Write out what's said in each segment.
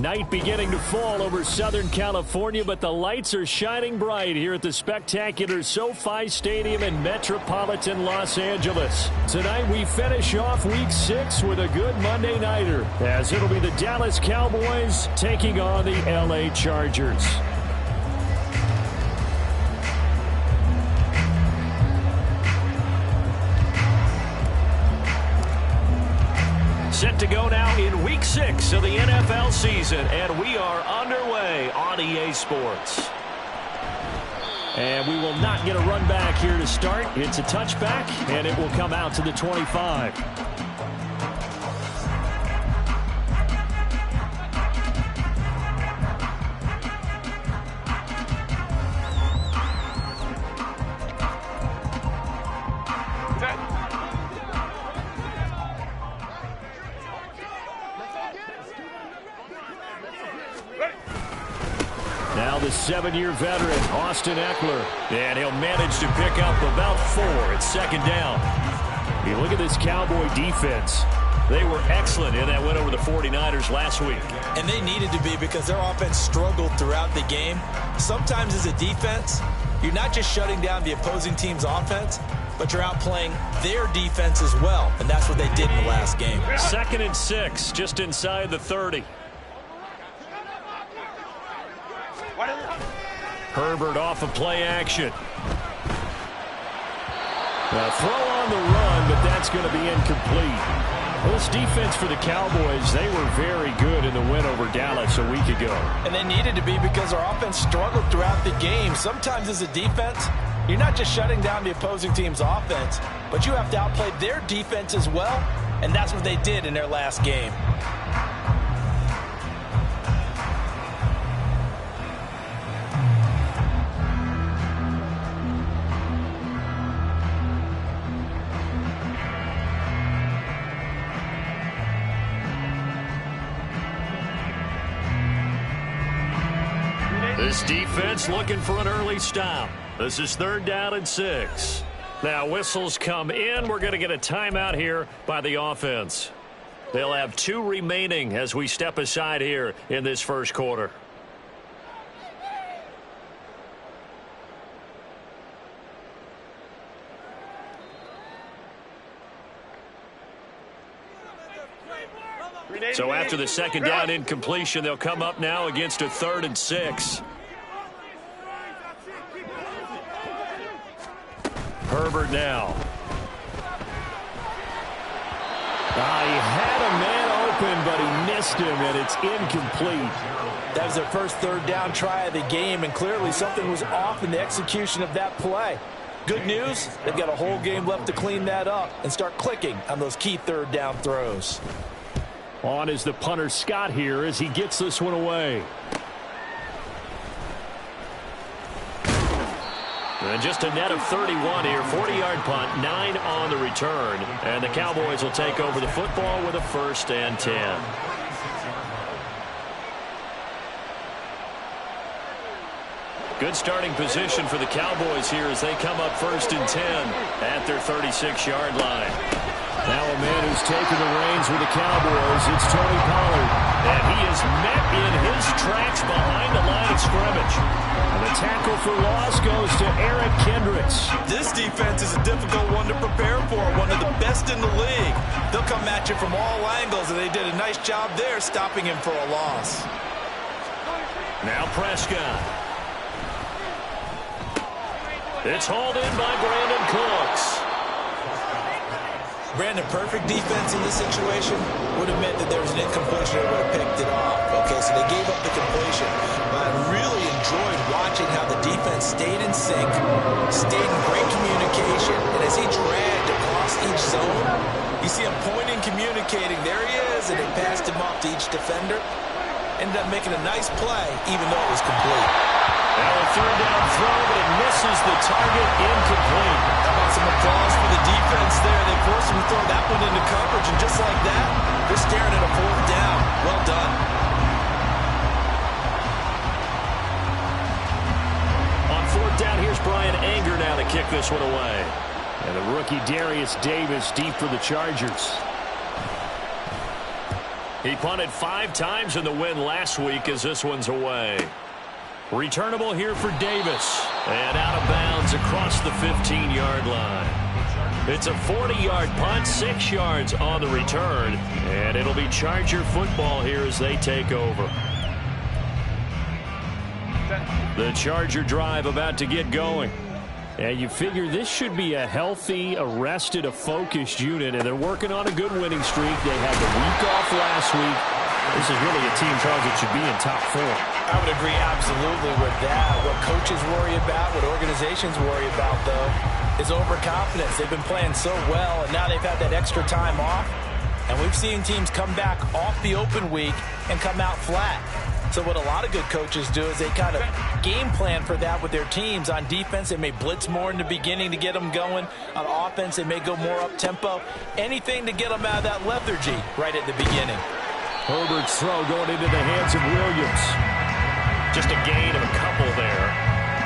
Night beginning to fall over Southern California, but the lights are shining bright here at the spectacular SoFi Stadium in metropolitan Los Angeles. Tonight we finish off Week 6 with a good Monday nighter, as it'll be the Dallas Cowboys taking on the LA Chargers. Set to go now in Week 6 of the NFL season, and we are underway on EA Sports. And we will not get a run back here to start. It's a touchback, and it will come out to the 25. Now the 7-year veteran, Austin Eckler. And he'll manage to pick up about 4 at second down. You look at this Cowboy defense. They were excellent in that win over the 49ers last week. And they needed to be, because their offense struggled throughout the game. Sometimes as a defense, you're not just shutting down the opposing team's offense, but you're outplaying their defense as well. And that's what they did in the last game. 2nd and 6, just inside the 30. Herbert off of play action. A throw on the run, but that's going to be incomplete. This defense for the Cowboys, they were very good in the win over Dallas a week ago. And they needed to be, because our offense struggled throughout the game. Sometimes as a defense, you're not just shutting down the opposing team's offense, but you have to outplay their defense as well, and that's what they did in their last game. This defense looking for an early stop. This is 3rd down and 6. Now whistles come in. We're going to get a timeout here by the offense. They'll have 2 remaining as we step aside here in this first quarter. So after the 2nd down incompletion, they'll come up now against a 3rd and 6. Herbert now. He had a man open, but he missed him, and it's incomplete. That was their first 3rd down try of the game, and clearly something was off in the execution of that play. Good news, they've got a whole game left to clean that up and start clicking on those key 3rd down throws. On is the punter Scott here as he gets this one away. And just a net of 31 here. 40-yard punt, 9 on the return. And the Cowboys will take over the football with a 1st and 10. Good starting position for the Cowboys here as they come up 1st and 10 at their 36-yard line. Now a man who's taken the reins with the Cowboys, it's Tony Pollard. And he is met in his tracks behind the line of scrimmage. And the tackle for loss goes to Eric Kendricks. This defense is a difficult one to prepare for, one of the best in the league. They'll come at you from all angles, and they did a nice job there stopping him for a loss. Now Prescott. It's hauled in by Brandon Cooks. Brandon, perfect defense in this situation would have meant that there was an incompletion and would have picked it off. Okay, so they gave up the completion. But I really enjoyed watching how the defense stayed in sync, stayed in great communication, and as he dragged across each zone, you see him pointing, communicating. There he is, and they passed him off to each defender. Ended up making a nice play, even though it was complete. Now a 3rd down throw, but it misses the target, incomplete. How about some applause for the defense there? They forced him to throw that one into coverage, and just like that, they're staring at a 4th down. Well done. On 4th down, here's Brian Anger now to kick this one away. And the rookie Darius Davis deep for the Chargers. He punted 5 times in the win last week as this one's away. Returnable here for Davis. And out of bounds across the 15-yard line. It's a 40-yard punt, 6 yards on the return. And it'll be Charger football here as they take over. The Charger drive about to get going. And you figure this should be a healthy, a rested, a focused unit, and they're working on a good winning streak. They had the week off last week. This is really a team, Charles, that should be in top 4. I would agree absolutely with that. What coaches worry about, what organizations worry about, though, is overconfidence. They've been playing so well, and now they've had that extra time off. And we've seen teams come back off the open week and come out flat. So what a lot of good coaches do is they kind of game plan for that with their teams. On defense, they may blitz more in the beginning to get them going. On offense, they may go more up-tempo. Anything to get them out of that lethargy right at the beginning. Herbert's throw going into the hands of Williams. Just a gain of a couple there.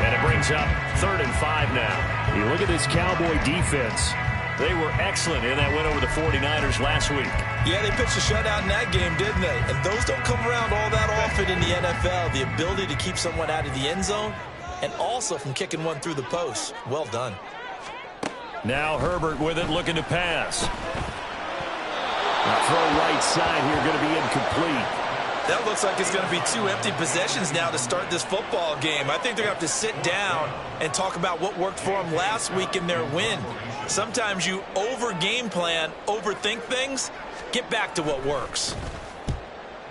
And it brings up 3rd and 5 now. You look at this Cowboy defense. They were excellent in that win over the 49ers last week. Yeah, they pitched a shutout in that game, didn't they? And those don't come around all that often in the NFL. The ability to keep someone out of the end zone and also from kicking one through the post. Well done. Now Herbert with it, looking to pass. The throw right side here going to be incomplete. That looks like it's going to be 2 empty possessions now to start this football game. I think they're going to have to sit down and talk about what worked for them last week in their win. Sometimes you over-game plan, overthink things. Get back to what works.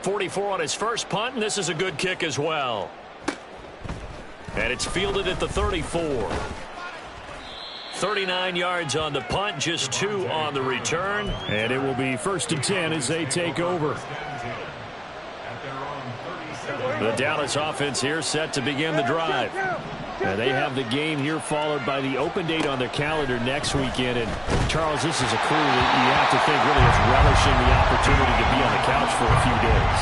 44 on his first punt, and this is a good kick as well. And it's fielded at the 34. 39 yards on the punt, just 2 on the return. And it will be 1st and 10 as they take over. The Dallas offense here set to begin the drive. And they have the game here followed by the open date on their calendar next weekend. And, Charles, this is a crew that you have to think really is relishing the opportunity to be on the couch for a few days.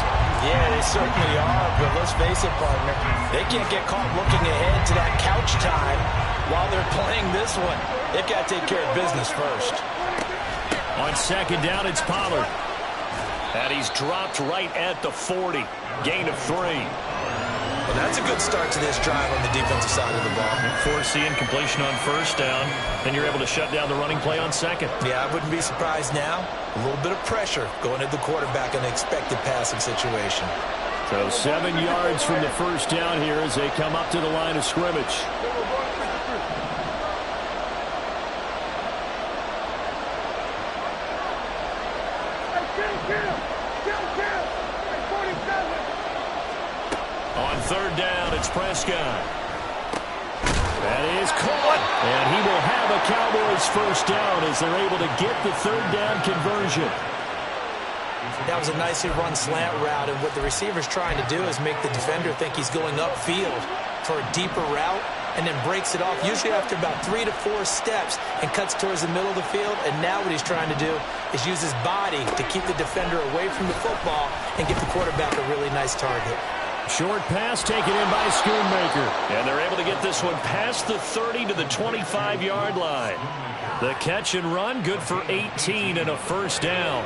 Yeah, they certainly are. But let's face it, partner, they can't get caught looking ahead to that couch time while they're playing this one. They've got to take care of business first. On 2nd down, it's Pollard. And he's dropped right at the 40. Gain of 3. Well, that's a good start to this drive on the defensive side of the ball. Force the incompletion on 1st down. Then you're able to shut down the running play on 2nd. Yeah, I wouldn't be surprised now. A little bit of pressure going at the quarterback in an expected passing situation. So 7 yards from the 1st down here as they come up to the line of scrimmage. On 3rd down, it's Prescott. That is caught. And he will have a Cowboys 1st down as they're able to get the 3rd down conversion. That was a nicely run slant route, and what the receiver's trying to do is make the defender think he's going upfield for a deeper route, and then breaks it off, usually after about 3 to 4 steps, and cuts towards the middle of the field. And now what he's trying to do is use his body to keep the defender away from the football and give the quarterback a really nice target. Short pass taken in by Schoonmaker. And they're able to get this one past the 30 to the 25-yard line. The catch and run, good for 18 and a 1st down.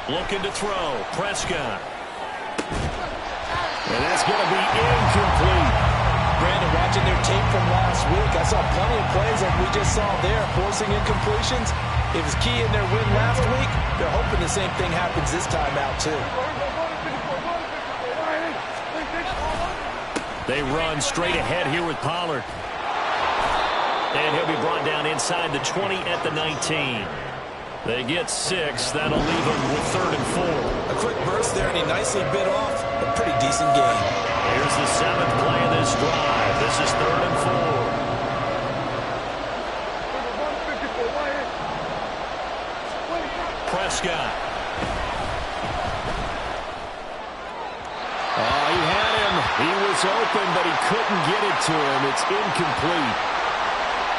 Looking to throw. Prescott. And that's going to be incomplete. Brandon, watching their tape from last week, I saw plenty of plays like we just saw there, forcing incompletions. It was key in their win last week. They're hoping the same thing happens this time out, too. They run straight ahead here with Pollard. And he'll be brought down inside the 20 at the 19. They get 6. That'll leave them with 3rd and 4. A quick burst there, and he nicely bit off a pretty decent game. Here's the 7th play of this drive. This is 3rd and 4. Prescott. Oh, he had him. He was open, but he couldn't get it to him. It's incomplete.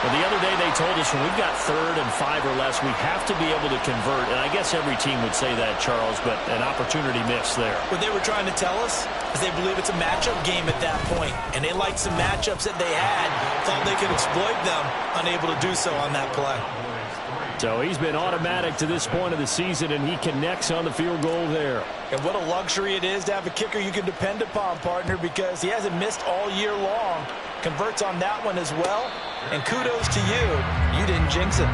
Well, the other day they told us when we've got 3rd and 5 or less, we have to be able to convert. And I guess every team would say that, Charles, but an opportunity missed there. What they were trying to tell us is they believe it's a matchup game at that point, and they liked some matchups that they had, thought they could exploit them, unable to do so on that play. So he's been automatic to this point of the season, and he connects on the field goal there. And what a luxury it is to have a kicker you can depend upon, partner, because he hasn't missed all year long. Converts on that one as well. And kudos to you. You didn't jinx it.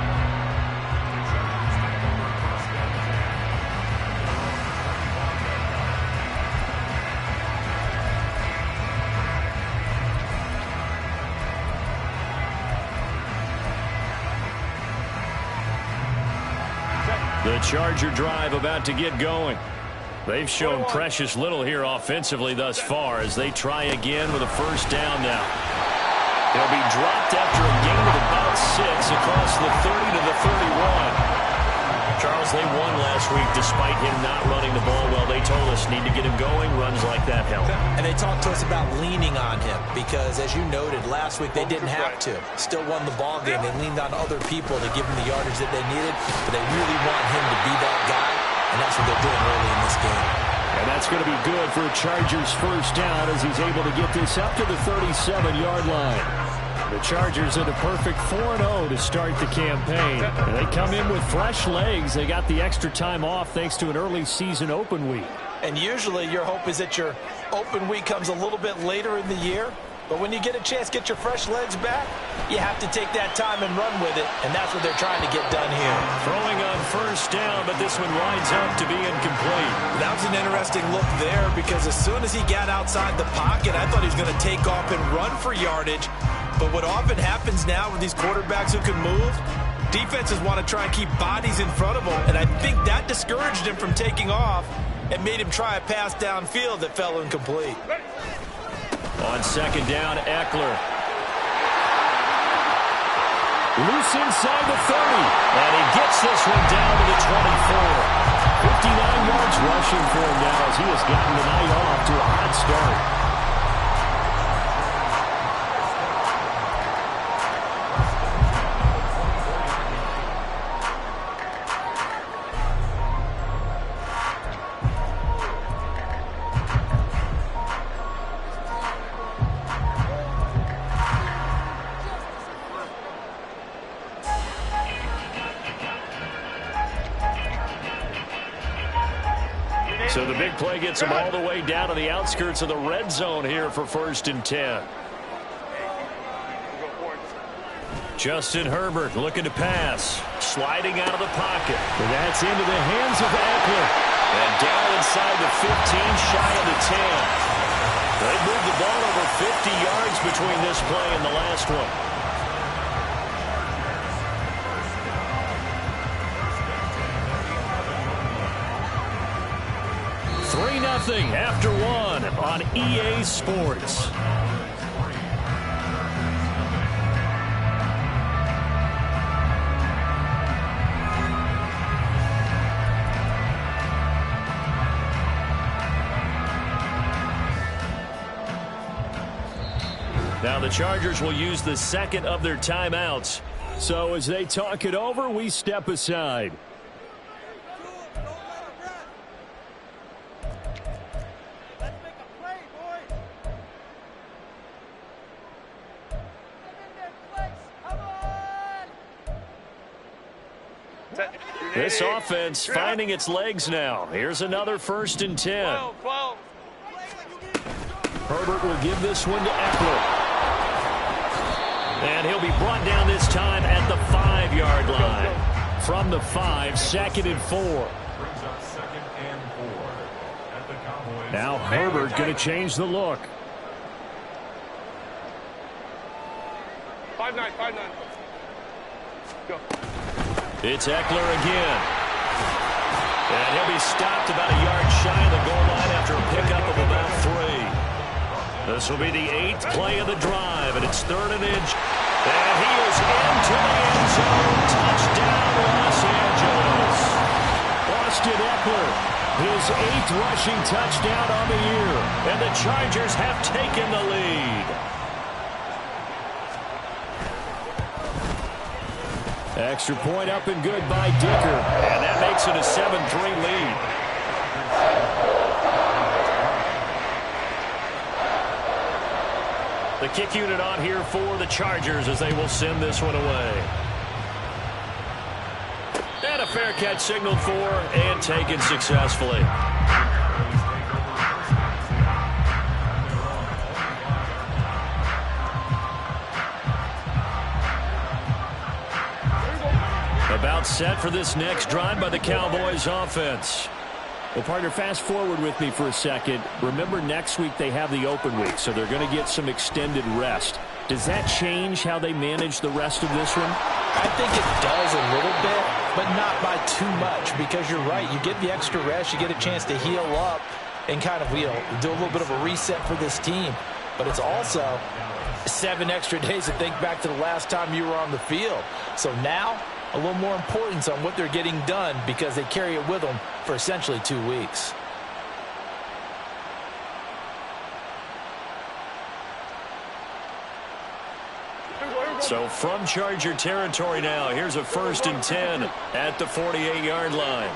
The Charger drive about to get going. They've shown precious little here offensively thus far as they try again with a first down now. They'll be dropped after a gain of about 6 across the 30 to the 31. Charles, they won last week despite him not running the ball well. They told us need to get him going. Runs like that help. And they talked to us about leaning on him because, as you noted, last week they didn't have to. Still won the ball game. They leaned on other people to give him the yardage that they needed, but they really want him to be that guy, and that's what they're doing early in this game. And that's going to be good for a Chargers first down as he's able to get this up to the 37-yard line. The Chargers are the perfect 4-0 to start the campaign. And they come in with fresh legs. They got the extra time off thanks to an early season open week. And usually your hope is that your open week comes a little bit later in the year. But when you get a chance to get your fresh legs back, you have to take that time and run with it. And that's what they're trying to get done here. Throwing on first down, but this one winds up to be incomplete. That was an interesting look there because as soon as he got outside the pocket, I thought he was going to take off and run for yardage. But what often happens now with these quarterbacks who can move, defenses want to try and keep bodies in front of them. And I think that discouraged him from taking off and made him try a pass downfield that fell incomplete. On second down, Eckler. Loose inside the 30. And he gets this one down to the 24. 59 yards rushing for him now as he has gotten the night off to a hot start. So the big play gets him all the way down to the outskirts of the red zone here for 1st and 10. Justin Herbert looking to pass. Sliding out of the pocket. And that's into the hands of Eckler. And down inside the 15, shy of the 10. They moved the ball over 50 yards between this play and the last one. 3-0 after 1 on EA Sports. Now the Chargers will use the second of their timeouts. So as they talk it over, we step aside. This offense finding its legs now. Here's another 1st and 10. Herbert will give this one to Eckler. And he'll be brought down this time at the 5-yard line. From the 5, 2nd and 4. Now Herbert going to change the look. 5-9, 5-9. Go. It's Eckler again. And he'll be stopped about a yard shy of the goal line after a pickup of about 3. This will be the 8th play of the drive, and it's 3rd and inch. And he is into the end zone. Touchdown, Los Angeles. Austin Eckler, his 8th rushing touchdown on the year. And the Chargers have taken the lead. Extra point up and good by Dicker. And that makes it a 7-3 lead. The kick unit on here for the Chargers as they will send this one away. And a fair catch signaled for and taken successfully. About set for this next drive by the Cowboys offense. Well, partner, fast forward with me for a second. Remember, next week they have the open week, so they're going to get some extended rest. Does that change how they manage the rest of this one? I think it does a little bit, but not by too much, because you're right. You get the extra rest, you get a chance to heal up and kind of do a little bit of a reset for this team. But it's also 7 extra days to think back to the last time you were on the field. So now, a little more importance on what they're getting done because they carry it with them for essentially 2 weeks. So from Charger territory now, here's a 1st and 10 at the 48-yard line.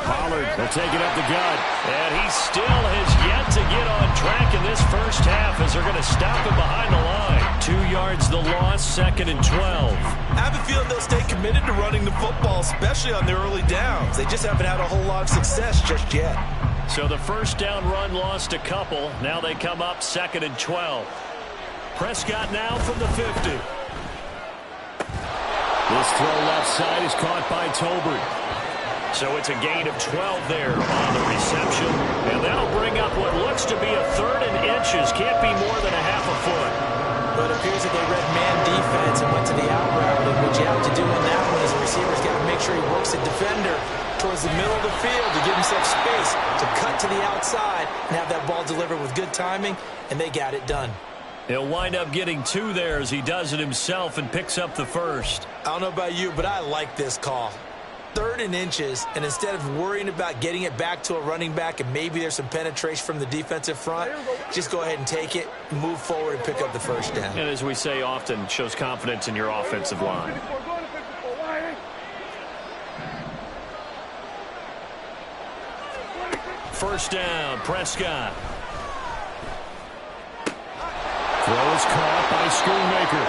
Pollard will take it up the gut. And he still has yet to get on track in this first half as they're going to stop him behind the line. 2 yards the loss, 2nd and 12. I have a feeling they'll stay committed to running the football, especially on their early downs. They just haven't had a whole lot of success just yet. So the first down run lost a couple. Now they come up 2nd and 12. Prescott now from the 50. This throw left side is caught by Tolbert. So it's a gain of 12 there on the reception. And that'll bring up what looks to be a 3rd and inches. Can't be more than a half a foot. But it appears that they read man defense and went to the out route. And what you have to do in that one is the receiver's got to make sure he works the defender towards the middle of the field to give himself space to cut to the outside and have that ball delivered with good timing, and they got it done. He'll wind up getting 2 there as he does it himself and picks up the first. I don't know about you, but I like this call. 3rd and inches, and instead of worrying about getting it back to a running back and maybe there's some penetration from the defensive front, just go ahead and take it, move forward, and pick up the first down. And as we say often, shows confidence in your offensive line. First down, Prescott. Throw is caught by Schoonmaker.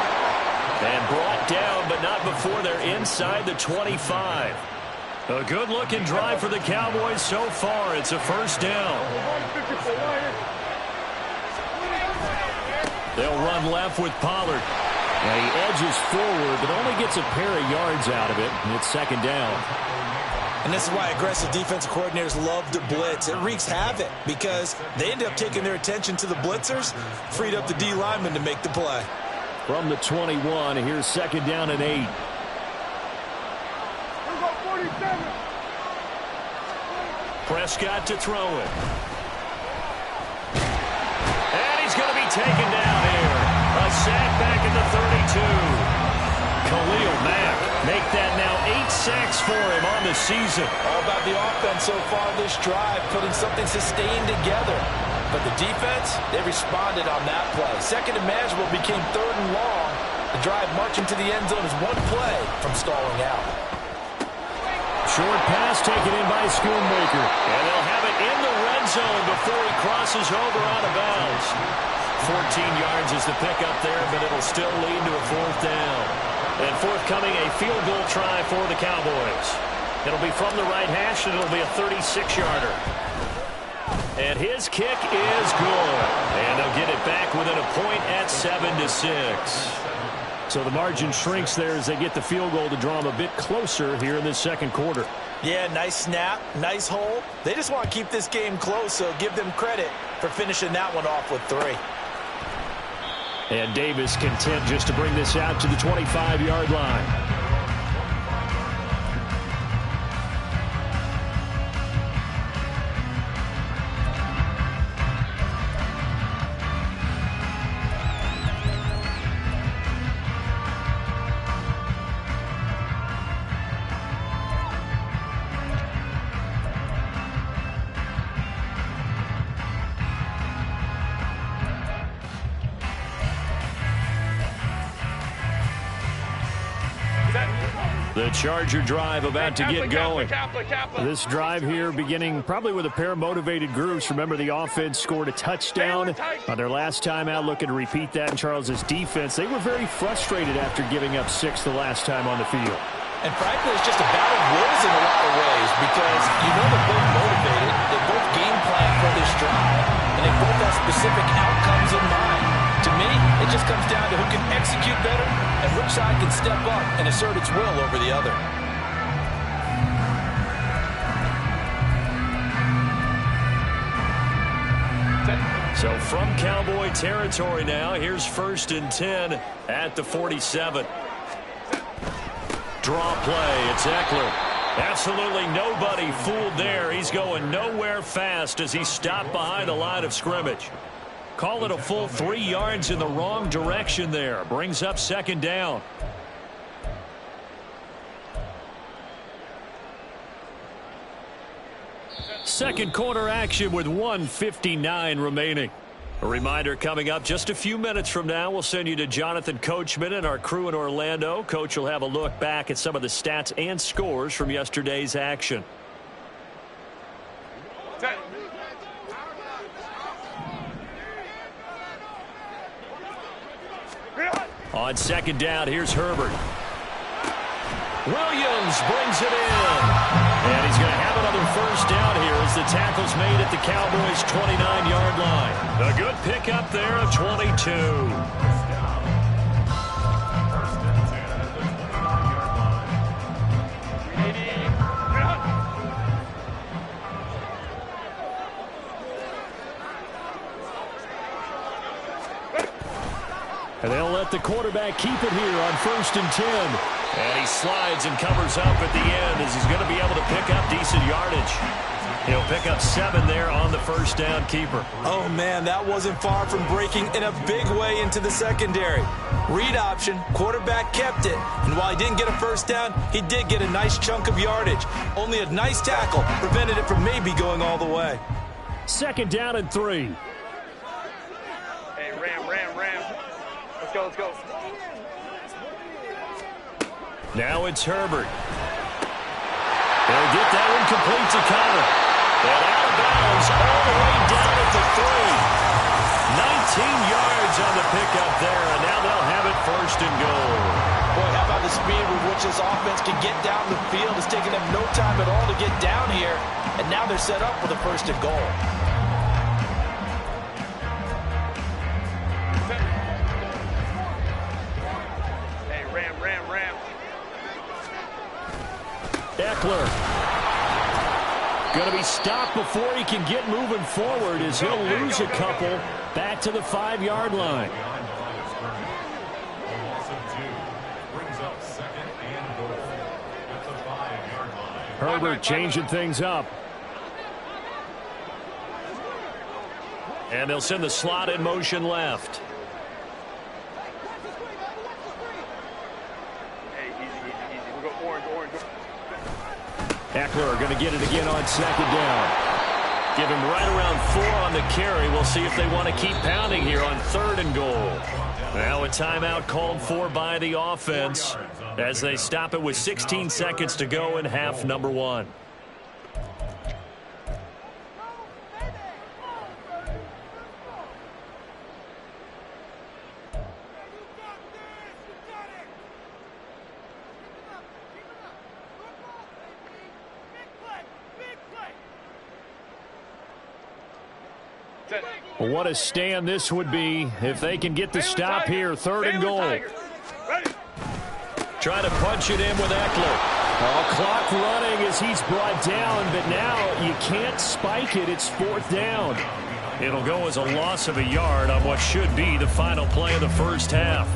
And brought down, but not before they're inside the 25. A good-looking drive for the Cowboys so far. It's a first down. They'll run left with Pollard. And he edges forward, but only gets a pair of yards out of it, and it's 2nd down. And this is why aggressive defensive coordinators love to blitz. It wreaks havoc because they end up taking their attention to the blitzers, freed up the D lineman to make the play. From the 21, here's 2nd down and 8. Prescott to throw it. And he's going to be taken down here. A sack back at the 32. Khalil Mack make that now 8 sacks for him on the season. All about the offense so far this drive, putting something sustained together. But the defense, they responded on that play. 2nd and manageable became 3rd and long. The drive marching to the end zone is 1 play from stalling out. Short pass taken in by Schoonmaker. And they'll have it in the red zone before he crosses over out of bounds. 14 yards is the pickup there, but it'll still lead to a 4th down. And forthcoming, a field goal try for the Cowboys. It'll be from the right hash, and it'll be a 36-yarder. And his kick is good. And they'll get it back within a point at 7-6. So the margin shrinks there as they get the field goal to draw them a bit closer here in this 2nd quarter. Yeah, nice snap, nice hole. They just want to keep this game close, so give them credit for finishing that one off with 3. And Davis content just to bring this out to the 25-yard line. The Charger drive about to get going. This drive here beginning probably with a pair of motivated groups. Remember, the offense scored a touchdown on their last time out, looking to repeat that in Charles's defense. They were very frustrated after giving up 6 the last time on the field. And frankly, it's just a battle of wills in a lot of ways because you know they're both motivated, they both game plan for this drive, and they both have specific outcomes in mind. To me, it just comes down to who can execute better and which side can step up and assert its will over the other. So from Cowboy territory now, here's 1st and 10 at the 47. Draw play, it's Eckler. Absolutely nobody fooled there. He's going nowhere fast as he stopped behind the line of scrimmage. Call it a full 3 yards in the wrong direction there. Brings up 2nd down. Second quarter action with 1:59 remaining. A reminder coming up just a few minutes from now. We'll send you to Jonathan Coachman and our crew in Orlando. Coach will have a look back at some of the stats and scores from yesterday's action. On 2nd down, here's Herbert. Williams brings it in. And he's going to have another 1st down here as the tackle's made at the Cowboys' 29-yard line. A good pickup there of 22. And they'll let the quarterback keep it here on 1st and 10. And he slides and covers up at the end as he's going to be able to pick up decent yardage. He'll pick up 7 there on the 1st down keeper. Oh, man, that wasn't far from breaking in a big way into the secondary. Read option, quarterback kept it. And while he didn't get a 1st down, he did get a nice chunk of yardage. Only a nice tackle prevented it from maybe going all the way. 2nd down and 3. Hey, Ram. Let's go. Now it's Herbert. They'll get that one complete to Connor. And out of bounds all the way down at the 3. 19 yards on the pickup there, and now they'll have it 1st and goal. Boy, how about the speed with which this offense can get down the field? It's taken them no time at all to get down here, and now they're set up for the 1st and goal. Ram. Eckler. Going to be stopped before he can get moving forward as he'll lose a couple back to the 5-yard line. Herbert changing things up. And they'll send the slot in motion left. Eckler going to get it again on 2nd down. Give him right around 4 on the carry. We'll see if they want to keep pounding here on 3rd and goal. Now a timeout called for by the offense as they stop it with 16 seconds to go in half number 1. Well, what a stand this would be if they can get the stop here. 3rd and goal. Try to punch it in with Eckler. Clock running as he's brought down, but now you can't spike it. It's 4th down. It'll go as a loss of a yard on what should be the final play of the 1st half.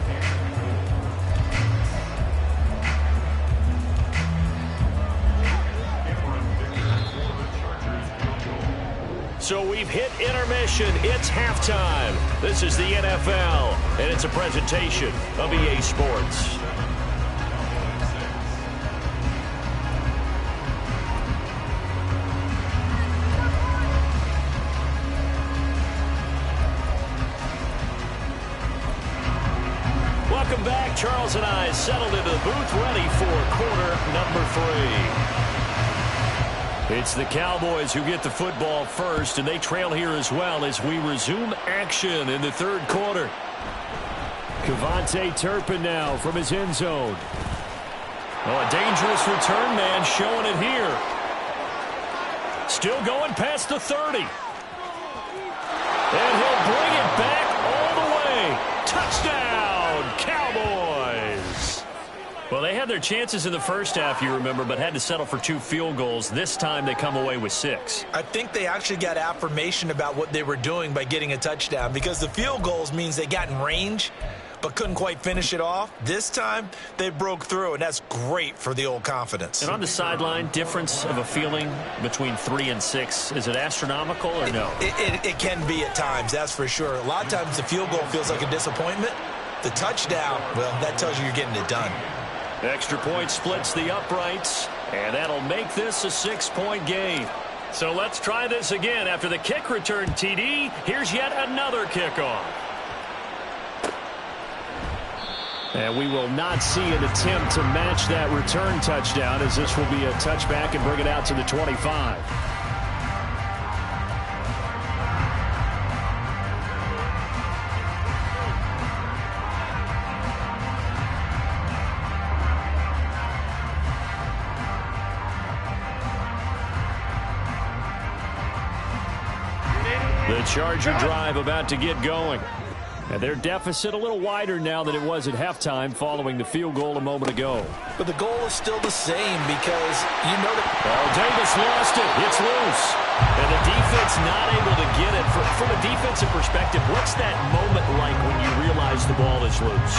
So we've hit intermission. It's halftime. This is the NFL, and it's a presentation of EA Sports. Welcome back back. Charles and I settled into the booth, ready for quarter number 3. It's the Cowboys who get the football first, and they trail here as well as we resume action in the third quarter. Kevontae Turpin now from his end zone. Oh, a dangerous return man showing it here. Still going past the 30. And he'll bring it back all the way. Touchdown, Cowboys. Well, they had their chances in the first half, you remember, but had to settle for 2 field goals. This time they come away with 6. I think they actually got affirmation about what they were doing by getting a touchdown, because the field goals means they got in range but couldn't quite finish it off. This time, they broke through, and that's great for the old confidence. And on the sideline, difference of a feeling between 3 and 6, is it astronomical or no? It can be at times, that's for sure. A lot of times the field goal feels like a disappointment. The touchdown, well, that tells you you're getting it done. Extra point splits the uprights, and that'll make this a 6-point game. So let's try this again. After the kick return TD, here's yet another kickoff. And we will not see an attempt to match that return touchdown, as this will be a touchback and bring it out to the 25. The Charger drive about to get going. And their deficit a little wider now than it was at halftime following the field goal a moment ago. But the goal is still the same, because you know that... Well, Davis lost it. It's loose. And the defense not able to get it. From a defensive perspective, what's that moment like when you realize the ball is loose?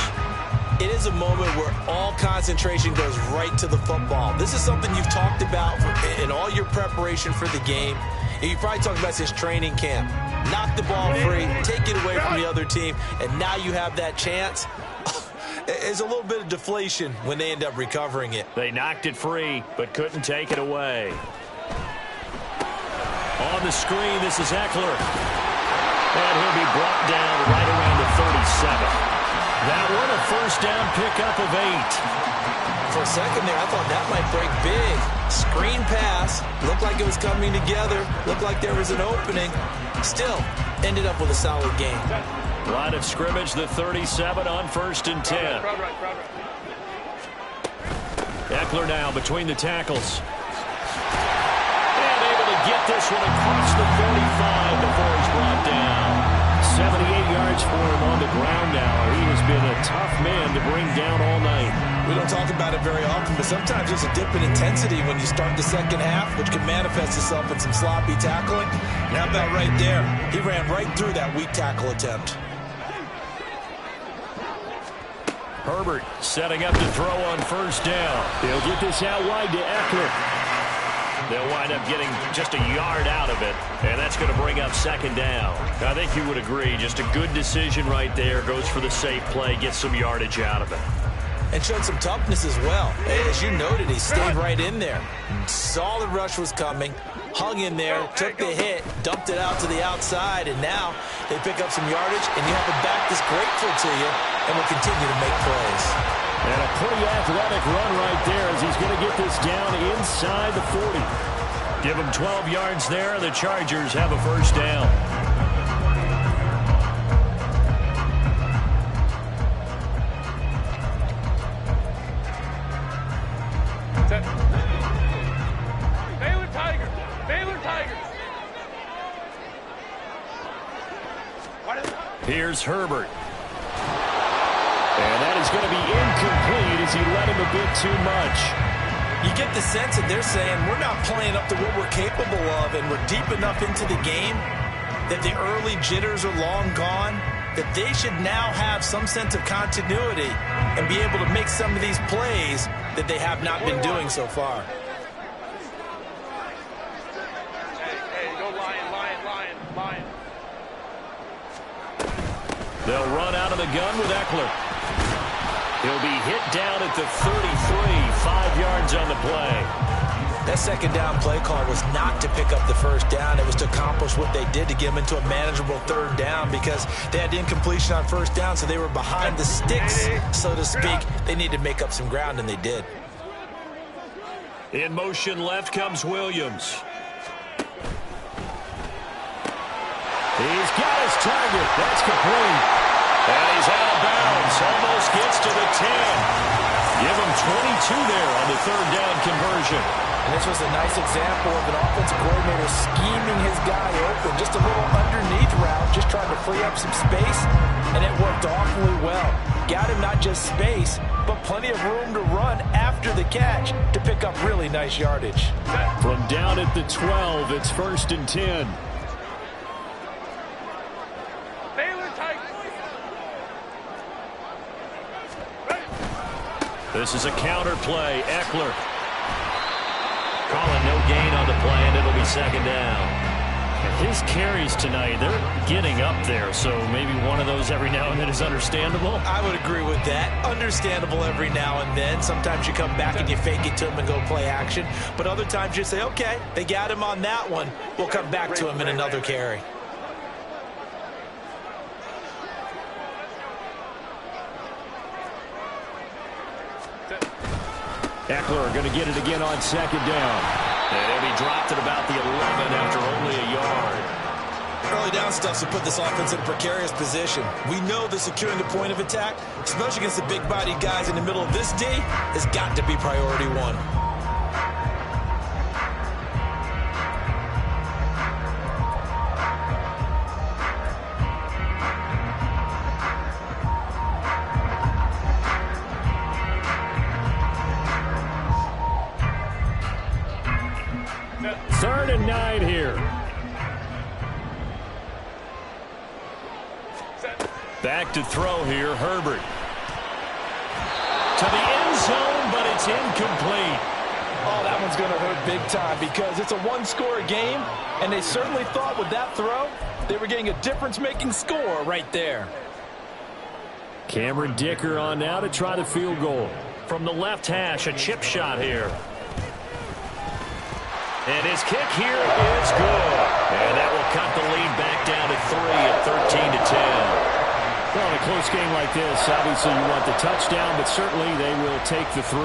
It is a moment where all concentration goes right to the football. This is something you've talked about in all your preparation for the game. And you probably talked about this training camp. Knock the ball free, take it away from the other team, and now you have that chance. It's a little bit of deflation when they end up recovering it. They knocked it free, but couldn't take it away. On the screen, this is Eckler. And he'll be brought down right around the 37. That one a first down pickup of 8. For a second there, I thought that might break big. Screen pass. Looked like it was coming together. Looked like there was an opening. Still, ended up with a solid game. Line of scrimmage, the 37 on 1st and 10. Eckler now between the tackles. And able to get this one across the 45 before he's brought down. 78 yards for him on the ground now. He has been a tough man to bring down all night. We don't talk about it very often, but sometimes there's a dip in intensity when you start the second half, which can manifest itself in some sloppy tackling. And how about right there? He ran right through that weak tackle attempt. Herbert setting up to throw on 1st down. He'll get this out wide to Eckler. They'll wind up getting just a yard out of it, and that's going to bring up 2nd down. I think you would agree, just a good decision right there. Goes for the safe play, gets some yardage out of it. And showed some toughness as well. As you noted, he stayed right in there. Saw the rush was coming, hung in there, took the hit, dumped it out to the outside, and now they pick up some yardage, and you have a back that's grateful to you and will continue to make plays. And a pretty athletic run right there as he's going to get this down inside the 40. Give him 12 yards there. The Chargers have a 1st down. Baylor Tigers! Baylor Tigers! Here's Herbert. And that is going to be incomplete as he led him a bit too much. You get the sense that they're saying we're not playing up to what we're capable of, and we're deep enough into the game that the early jitters are long gone, that they should now have some sense of continuity and be able to make some of these plays that they have not been doing so far. Hey, go Lion, Lion, Lion, Lion. They'll run out of the gun with Eckler. He'll be hit down at the 33, 5 yards on the play. That second down play call was not to pick up the first down. It was to accomplish what they did to get them into a manageable third down because they had incompletion on first down, so they were behind the sticks, so to speak. They needed to make up some ground, and they did. In motion left comes Williams. He's got his target. That's complete. And he's out of bounds. Almost gets to the 10. Give him 22 there on the third down conversion. And this was a nice example of an offensive coordinator scheming his guy open. Just a little underneath route, just trying to free up some space, and it worked awfully well. Got him not just space, but plenty of room to run after the catch to pick up really nice yardage. From down at the 12, it's 1st and 10. This is a counter play. Eckler calling no gain on the play, and it'll be second down. His carries tonight, they're getting up there, so maybe one of those every now and then is understandable. I would agree with that. Understandable every now and then. Sometimes you come back and you fake it to him and go play action. But other times you say, okay, they got him on that one. We'll come back to him in another carry. Eckler going to get it again on second down. And he dropped it about the 11 after only a yard. Early down stuff to put this offense in a precarious position. We know that securing the point of attack, especially against the big-bodied guys in the middle of this D, has got to be priority one. Third and 9 here. Back to throw here, Herbert. To the end zone, but it's incomplete. Oh, that one's going to hurt big time because it's a one-score game, and they certainly thought with that throw they were getting a difference-making score right there. Cameron Dicker on now to try the field goal. From the left hash, a chip shot here. And his kick here is good. And that will cut the lead back down to 3 at 13-10. Well, in a close game like this, obviously you want the touchdown, but certainly they will take the 3.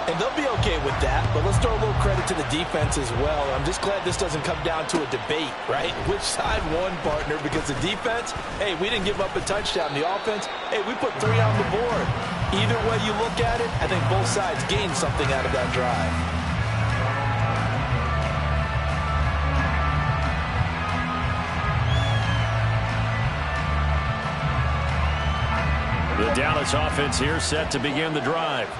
And they'll be okay with that, but let's throw a little credit to the defense as well. I'm just glad this doesn't come down to a debate, right? Which side won, partner? Because the defense, hey, we didn't give up a touchdown. The offense, hey, we put 3 on the board. Either way you look at it, I think both sides gained something out of that drive. The Dallas offense here set to begin the drive.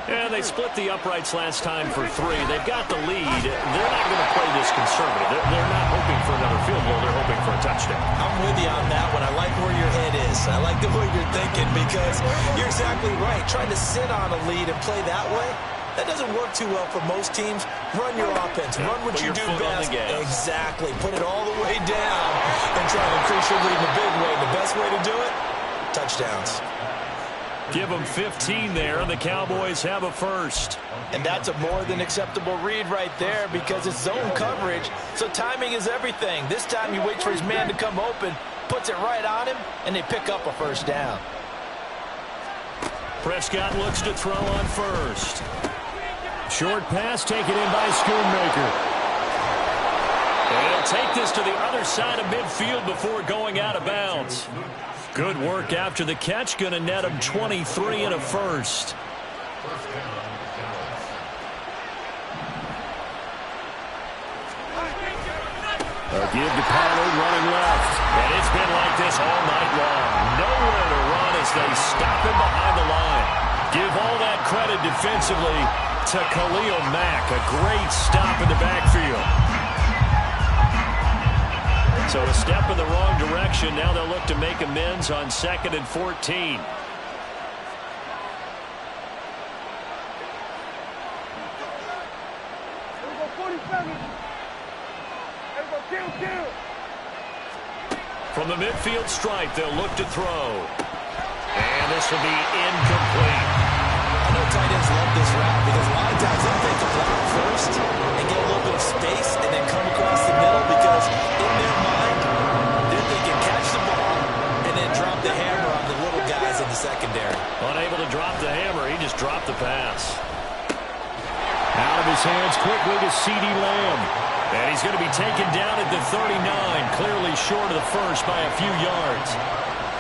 And they split the uprights last time for 3. They've got the lead. They're not going to play this conservative. They're not hoping for another field goal. They're hoping for a touchdown. I'm with you on that one. I like where your head is. I like the way you're thinking because you're exactly right. Trying to sit on a lead and play that way, that doesn't work too well for most teams. Run your offense. Run what you do best. Exactly. Put it all the way down and try to increase your lead in a big way. The best way to do it, touchdowns. Give them 15 there, and the Cowboys have a first. And that's a more than acceptable read right there because it's zone coverage, so timing is everything. This time he waits for his man to come open, puts it right on him, and they pick up a first down. Prescott looks to throw on first. Short pass taken in by Schoonmaker. And he'll take this to the other side of midfield before going out of bounds. Good work after the catch. Going to net him 23 and a first. A give to Pollard running left. And it's been like this all night long. Nowhere to run as they stop him behind the line. Give all that credit defensively to Khalil Mack. A great stop in the backfield. So a step in the wrong direction. Now they'll look to make amends on 2nd and 14. From the midfield stripe, they'll look to throw. And this will be incomplete. I know tight ends love this route because a lot of times they'll fake a block first and get a little bit of space and then come across the middle because in their mind, they're thinking catch the ball and then drop the hammer on the little guys in the secondary. Unable to drop the hammer, he just dropped the pass. Out of his hands quickly to C.D. Lamb. And he's going to be taken down at the 39, clearly short of the first by a few yards.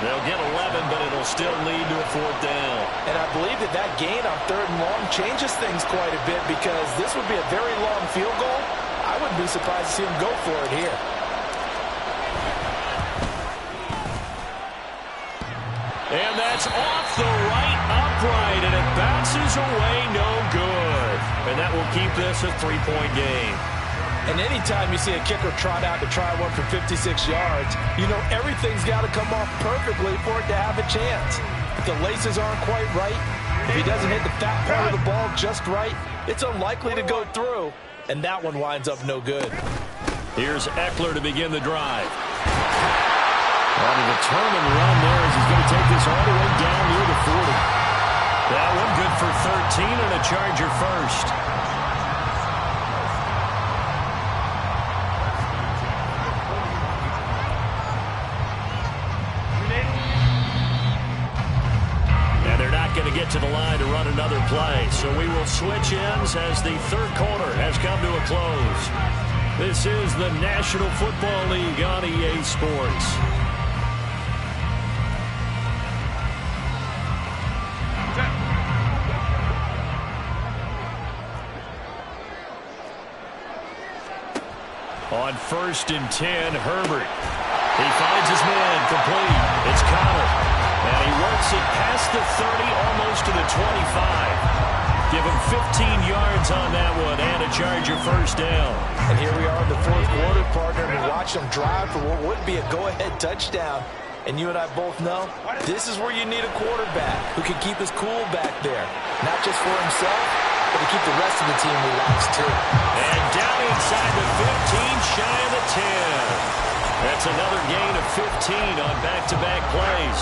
They'll get 11, but it'll still lead to a 4th down. And I believe that gain on 3rd and long changes things quite a bit because this would be a very long field goal. I wouldn't be surprised to see him go for it here. And that's off the right upright, and it bounces away no good. And that will keep this a 3-point game. And anytime you see a kicker trot out to try one for 56 yards, you know everything's got to come off perfectly for it to have a chance. If the laces aren't quite right, if he doesn't hit the fat part of the ball just right, it's unlikely to go through. And that one winds up no good. Here's Eckler to begin the drive. On a determined run there as he's going to take this all the way down near the 40. That one good for 13 and a Charger first. To get to the line to run another play. So we will switch ends as the 3rd quarter has come to a close. This is the National Football League on EA Sports. On 1st and 10, Herbert. He finds his man complete. It's Connell. And he works it past the 30, almost to the 25. Give him 15 yards on that one and a Charger first down. And here we are in the 4th quarter, partner, and we watch them drive for what would be a go-ahead touchdown. And you and I both know this is where you need a quarterback who can keep his cool back there. Not just for himself, but to keep the rest of the team relaxed too. And down inside the 15, shy of the 10. That's another gain of 15 on back-to-back plays.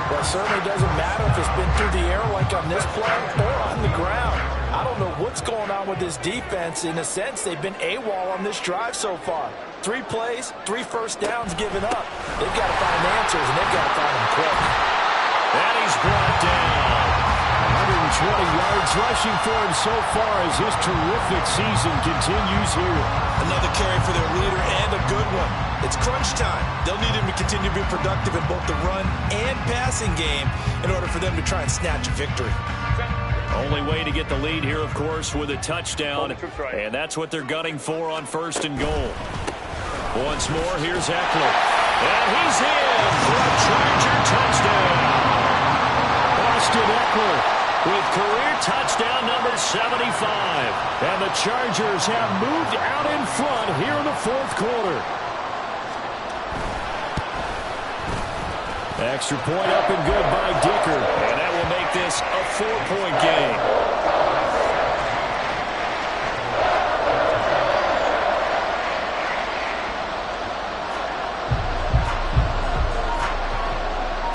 Well, it certainly doesn't matter if it's been through the air like on this play or on the ground. I don't know what's going on with this defense. In a sense, they've been AWOL on this drive so far. 3 plays, 3 first downs given up. They've got to find answers, and they've got to find them quick. And he's brought down. 120 yards rushing for him so far as his terrific season continues here. Another carry for their leader and a good one. It's crunch time. They'll need him to continue to be productive in both the run and passing game in order for them to try and snatch a victory. Only way to get the lead here, of course, with a touchdown. And that's what they're gunning for on 1st and goal. Once more, here's Eckler. And he's in for a Charger touchdown. Austin Eckler with career touchdown number 75. And the Chargers have moved out in front here in the 4th quarter. Extra point up and good by Dicker. And that will make this a 4-point game.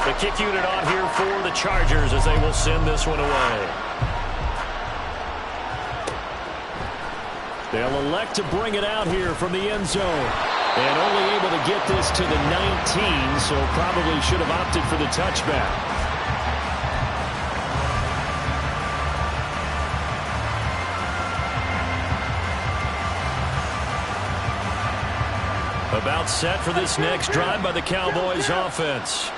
The kick unit on here for the Chargers as they will send this one away. They'll elect to bring it out here from the end zone. And only able to get this to the 19, so probably should have opted for the touchback. About set for this next drive by the Cowboys offense.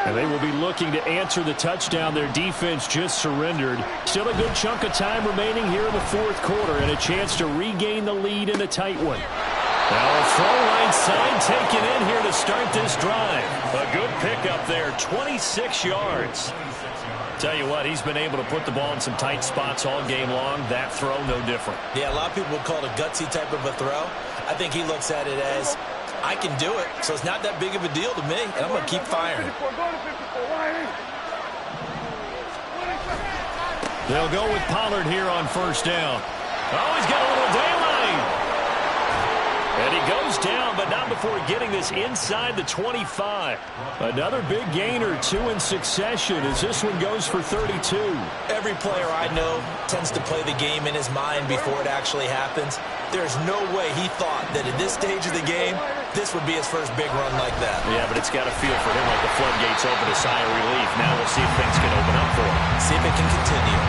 And they will be looking to answer the touchdown their defense just surrendered. Still a good chunk of time remaining here in the 4th quarter and a chance to regain the lead in a tight one. Now a throw right side taken in here to start this drive. A good pickup there, 26 yards. Tell you what, he's been able to put the ball in some tight spots all game long. That throw, no different. Yeah, a lot of people would call it a gutsy type of a throw. I think he looks at it as, I can do it, so it's not that big of a deal to me, and I'm going to keep firing. They'll go with Pollard here on 1st down. Oh, he's got a little daylight. And he goes goes down, but not before getting this inside the 25. Another big gainer, 2 in succession, as this one goes for 32. Every player I know tends to play the game in his mind before it actually happens. There's no way he thought that at this stage of the game, this would be his first big run like that. Yeah, but it's got to feel for him like the floodgates open, a sigh of relief. Now we'll see if things can open up for him. See if it can continue.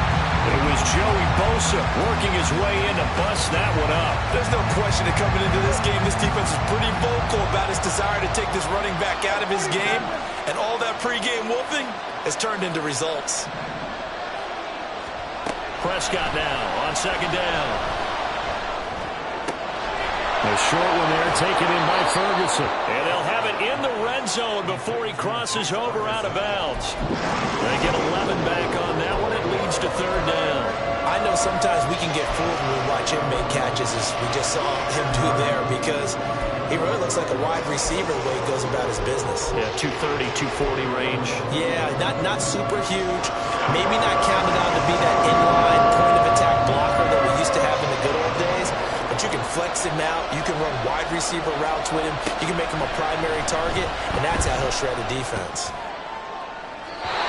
It was Joey Bosa working his way in to bust that one up. There's no question that coming into this game, this defense is pretty vocal about his desire to take this running back out of his game. And all that pregame wolfing has turned into results. Prescott now on second down. A short one there taken in by Ferguson. And they'll have it in the red zone before he crosses over out of bounds. They get 11 back on that one. It leads to third down. I know sometimes we can get fooled when we watch him make catches, as we just saw him do there, because he really looks like a wide receiver the way he goes about his business. Yeah, 230, 240 range. Yeah, not super huge. Maybe not counted on to be that inline point-of-attack blocker that we used to have in the good old days. But you can flex him out. You can run wide receiver routes with him. You can make him a primary target, and that's how he'll shred a defense.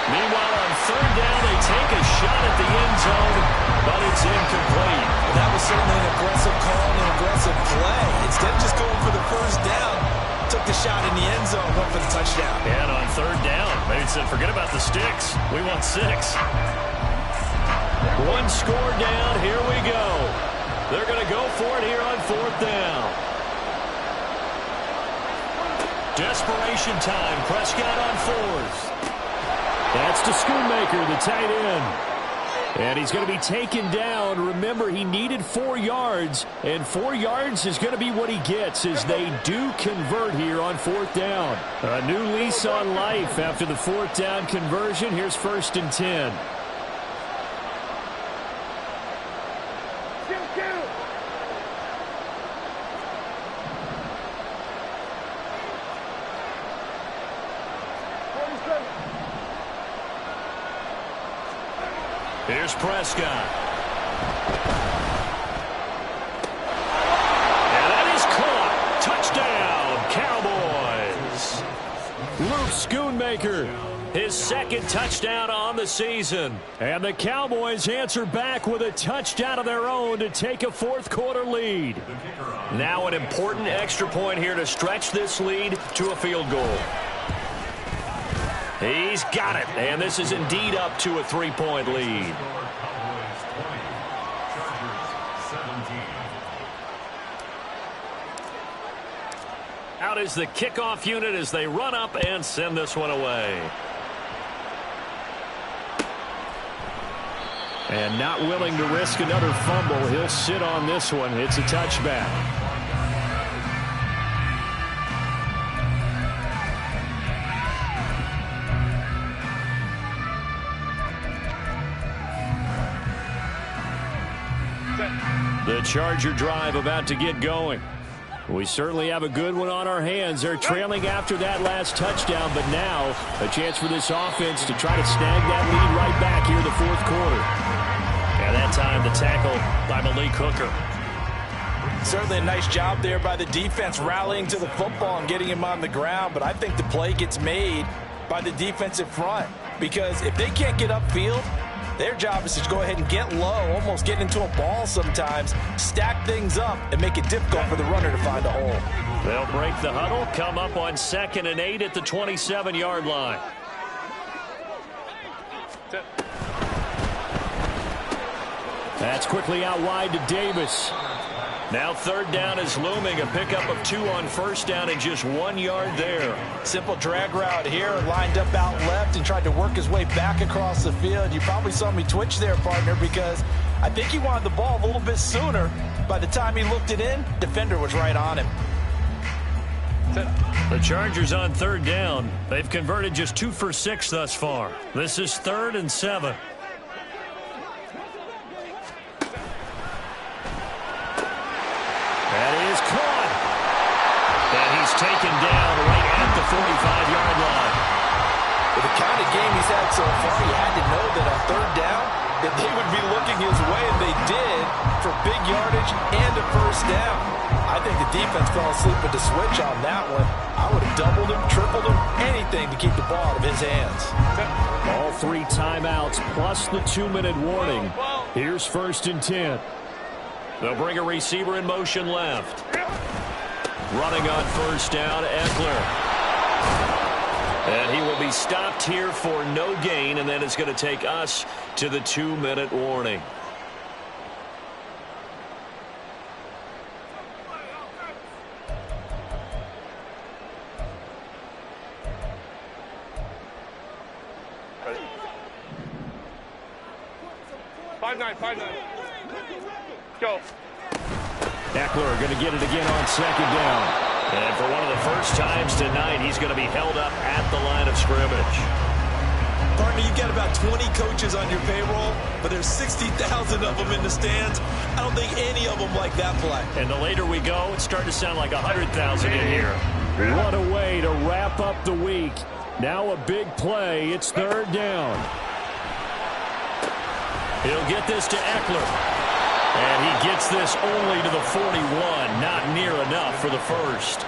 Meanwhile, on third down, they take a shot at the end zone, but it's incomplete. That was certainly an aggressive call and an aggressive play. Instead of just going for the first down, took the shot in the end zone, went for the touchdown. And on third down, they said, forget about the sticks. We want 6. One score down. Here we go. They're going to go for it here on fourth down. Desperation time. Prescott on fourth. That's to Schoonmaker, the tight end. And he's going to be taken down. Remember, he needed 4 yards, and 4 yards is going to be what he gets as they do convert here on fourth down. A new lease on life after the fourth down conversion. Here's 1st and 10. Here's Prescott. And that is caught. Touchdown, Cowboys. Luke Schoonmaker, his 2nd touchdown on the season. And the Cowboys answer back with a touchdown of their own to take a fourth-quarter lead. Now an important extra point here to stretch this lead to a field goal. He's got it, and this is indeed up to a 3-point lead. Out is the kickoff unit as they run up and send this one away. And not willing to risk another fumble, he'll sit on this one. It's a touchback. The Charger drive about to get going. We certainly have a good one on our hands. They're trailing after that last touchdown, but now a chance for this offense to try to snag that lead right back here in the fourth quarter. And that time the tackle by Malik Hooker. Certainly a nice job there by the defense rallying to the football and getting him on the ground, but I think the play gets made by the defensive front, because if they can't get upfield, their job is to go ahead and get low, almost get into a ball sometimes, stack things up, and make it difficult for the runner to find a hole. They'll break the huddle, come up on 2nd and 8 at the 27-yard line. That's quickly out wide to Davis. Now third down is looming. A pickup of 2 on first down and just 1 yard there. Simple drag route here, lined up out left and tried to work his way back across the field. You probably saw me twitch there, partner, because I think he wanted the ball a little bit sooner. By the time he looked it in, defender was right on him. The Chargers on third down. They've converted just 2 for 6 thus far. This is 3rd and 7. That is caught. And he's taken down right at the 45-yard line. With the kind of game he's had so far, you had to know that on third down, that they would be looking his way, and they did, for big yardage and a first down. I think the defense fell asleep with the switch on that one. I would have doubled him, tripled him, anything to keep the ball out of his hands. All 3 timeouts plus the 2-minute warning. Here's 1st and 10. They'll bring a receiver in motion left. Running on 1st down, Eckler. And he will be stopped here for no gain, and then it's going to take us to the 2-minute warning. Go. Eckler going to get it again on 2nd down. And for one of the first times tonight, he's going to be held up at the line of scrimmage. Partner, you've got about 20 coaches on your payroll, but there's 60,000 of them in the stands. I don't think any of them like that play. And the later we go, it's starting to sound like 100,000 in here. What a way to wrap up the week. Now a big play. It's 3rd down. He'll get this to Eckler. And he gets this only to the 41. Not near enough for the first.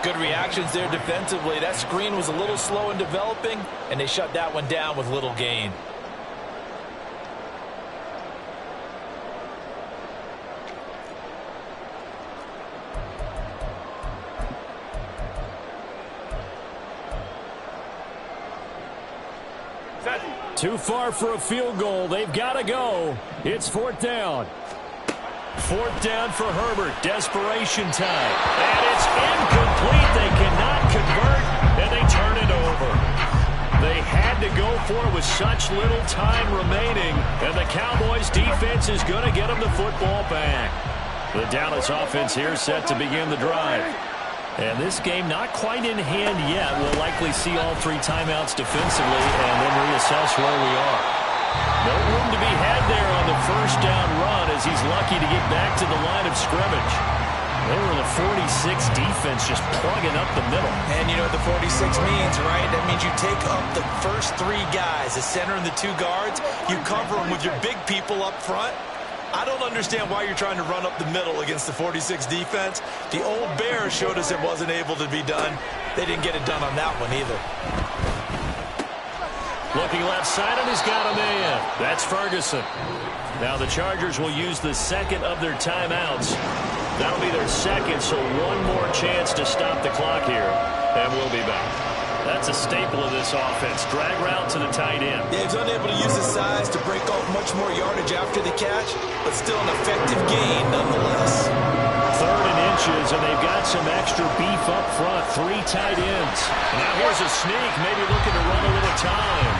Good reactions there defensively. That screen was a little slow in developing, and they shut that one down with little gain. Too far for a field goal. They've got to go. It's 4th down. 4th down for Herbert. Desperation time. And it's incomplete. They cannot convert, and they turn it over. They had to go for it with such little time remaining, and the Cowboys' defense is going to get them the football back. The Dallas offense here set to begin the drive. And this game not quite in hand yet. We'll likely see all 3 timeouts defensively and then reassess where we are. No room to be had there on the 1st down run as he's lucky to get back to the line of scrimmage. They were the 46 defense just plugging up the middle. And you know what the 46 means, right? That means you take up the first 3 guys, the center and the 2 guards. You cover them with your big people up front. I don't understand why you're trying to run up the middle against the 46 defense. The old Bears showed us it wasn't able to be done. They didn't get it done on that one either. Looking left side, and he's got a man. That's Ferguson. Now the Chargers will use the 2nd of their timeouts. That'll be their 2nd, so one more chance to stop the clock here, and we'll be back. That's a staple of this offense. Drag route to the tight end. Yeah, he's unable to use his size to break off much more yardage after the catch, but still an effective gain nonetheless. 3rd and inches, and they've got some extra beef up front. 3 tight ends. Now here's a sneak, maybe looking to run a little time.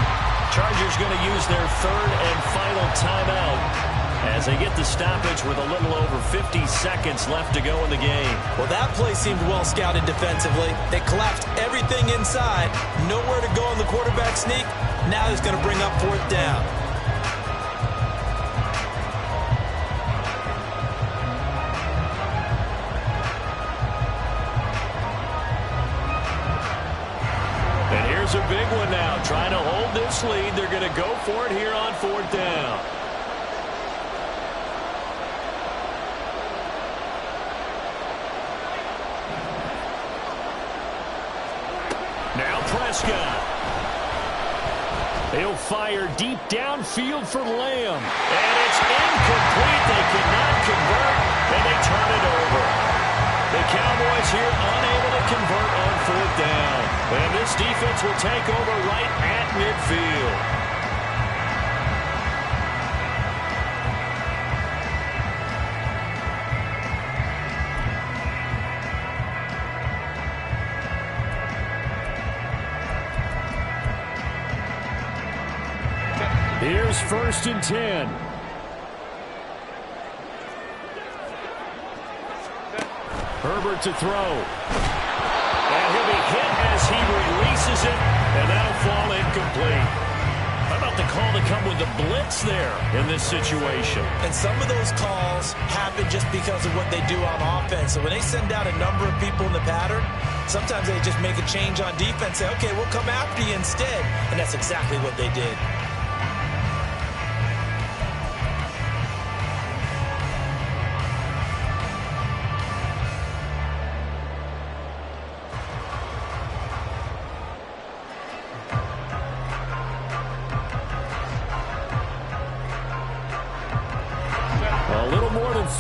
Chargers going to use their 3rd and final timeout as they get the stoppage with a little over 50 seconds left to go in the game. Well, that play seemed well scouted defensively. They collapsed everything inside. Nowhere to go on the quarterback sneak. Now he's going to bring up 4th down. And here's a big one now. Trying to hold this lead. They're going to go for it here on 4th down. Prescott. He'll fire deep downfield for Lamb. And it's incomplete. They cannot convert, and they turn it over. The Cowboys here unable to convert on 4th down. And this defense will take over right at midfield. Here's 1st and 10. Herbert to throw. And he'll be hit as he releases it, and that'll fall incomplete. How about the call to come with the blitz there in this situation? And some of those calls happen just because of what they do on offense. So when they send out a number of people in the pattern, sometimes they just make a change on defense, say, okay, we'll come after you instead. And that's exactly what they did.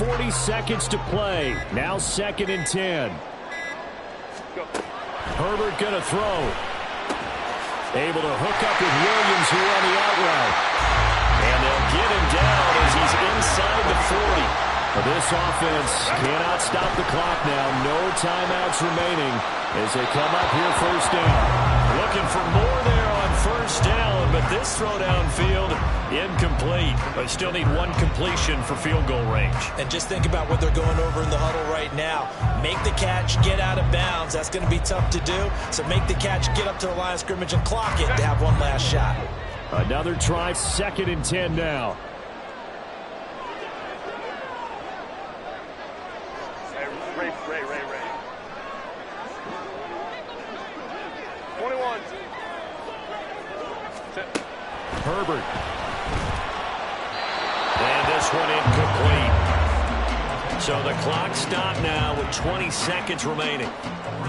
40 seconds to play. Now 2nd and 10. Herbert going to throw. Able to hook up with Williams here on the out route. And they'll get him down as he's inside the 40. This offense cannot stop the clock now. No timeouts remaining as they come up here 1st down. Looking for more there on 1st down, but this throw downfield incomplete. They still need 1 completion for field goal range. And just think about what they're going over in the huddle right now. Make the catch, get out of bounds. That's going to be tough to do. So make the catch, get up to the line of scrimmage, and clock it to have 1 last shot. Another try, 2nd and 10 now. Ray. 21. Herbert. And this one incomplete. So the clock stopped now with 20 seconds remaining.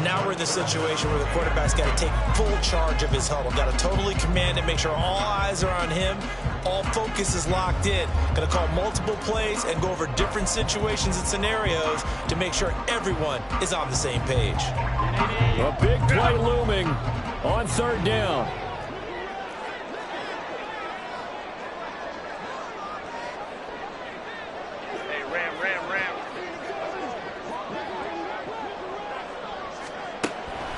Now we're in the situation where the quarterback's got to take full charge of his huddle. Got to totally command it, make sure all eyes are on him. All focus is locked in. Going to call multiple plays and go over different situations and scenarios to make sure everyone is on the same page. A big play looming on 3rd down. Hey, Ram.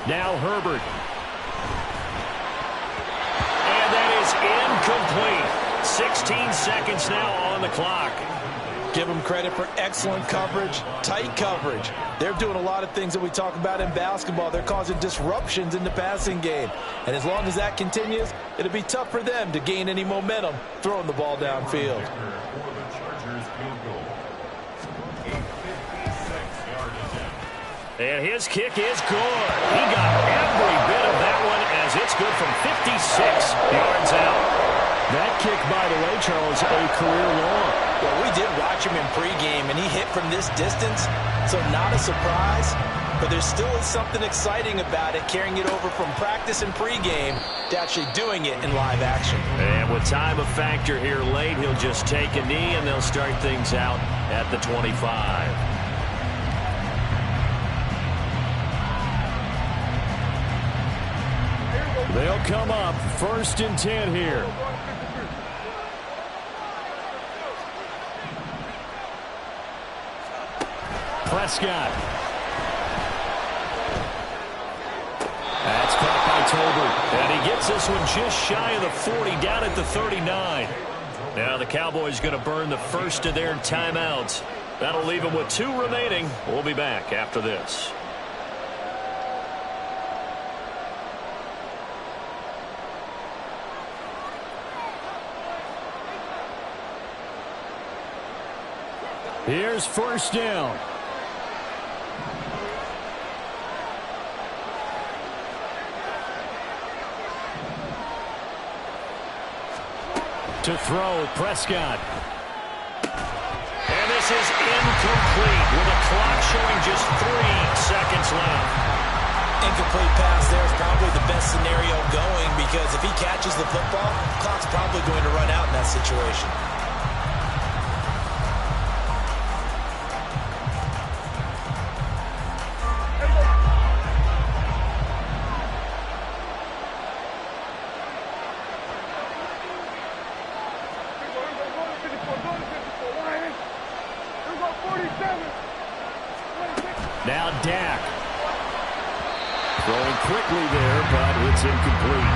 Now Herbert. And that is incomplete. 16 seconds now on the clock. Give them credit for excellent coverage, tight coverage. They're doing a lot of things that we talk about in basketball. They're causing disruptions in the passing game. And as long as that continues, it'll be tough for them to gain any momentum throwing the ball downfield. And his kick is good. He got every bit of that one as it's good from 56 yards out. That kick, by the way, Charles, a career long. Well, we did watch him in pregame, and he hit from this distance, so not a surprise. But there still is something exciting about it, carrying it over from practice and pregame to actually doing it in live action. And with time a factor here late, he'll just take a knee, and they'll start things out at the 25. They'll come up 1st and 10 here. Prescott. That's caught by Tolbert. And he gets this one just shy of the 40, down at the 39. Now the Cowboys going to burn the first of their timeouts. That'll leave them with 2 remaining. We'll be back after this. Here's 1st down. To throw, Prescott. And this is incomplete with the clock showing just 3 seconds left. Incomplete pass there is probably the best scenario going because if he catches the football, the clock's probably going to run out in that situation. Now Dak. Throwing quickly there, but it's incomplete.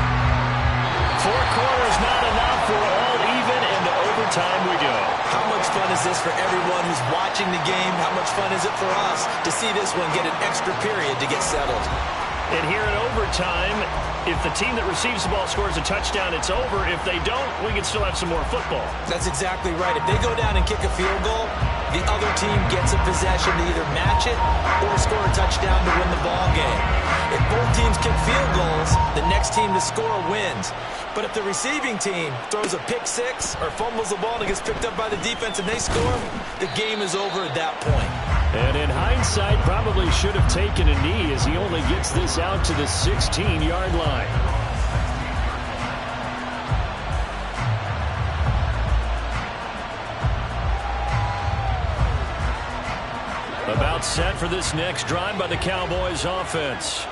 4 quarters not enough. We're all even, and to overtime we go. How much fun is this for everyone who's watching the game? How much fun is it for us to see this one get an extra period to get settled? And here in overtime, if the team that receives the ball scores a touchdown, it's over. If they don't, we can still have some more football. That's exactly right. If they go down and kick a field goal, the other team gets a possession to either match it or score a touchdown to win the ball game. If both teams kick field goals, the next team to score wins. But if the receiving team throws a pick six or fumbles the ball and it gets picked up by the defense and they score, the game is over at that point. And in hindsight, probably should have taken a knee as he only gets this out to the 16-yard line. about set for this next drive by the Cowboys offense.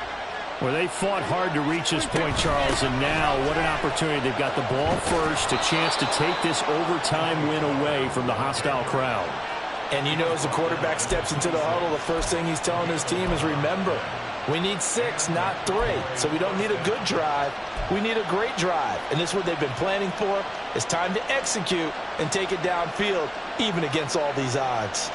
Well, they fought hard to reach this point, Charles, and now what an opportunity. They've got the ball first, a chance to take this overtime win away from the hostile crowd. And you know, as the quarterback steps into the huddle, the first thing he's telling his team is, remember, we need 6, not 3. So we don't need a good drive. We need a great drive. And this is what they've been planning for. It's time to execute and take it downfield, even against all these odds.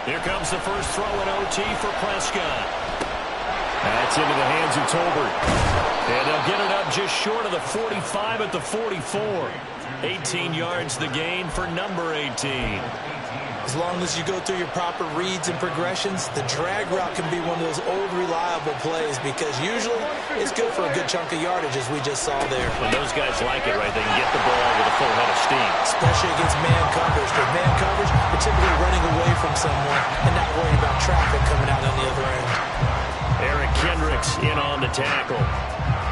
Here comes the first throw in OT for Prescott. That's into the hands of Tolbert. And they'll get it up just short of the 45 at the 44. 18 yards the gain for number 18. As long as you go through your proper reads and progressions, the drag route can be one of those old reliable plays because usually it's good for a good chunk of yardage, as we just saw there. When those guys like it, right, they can get the ball with a full head of steam. Especially against man coverage. For man coverage, you're typically running away from someone and not worrying about traffic coming out on the other end. Eric Kendricks in on the tackle.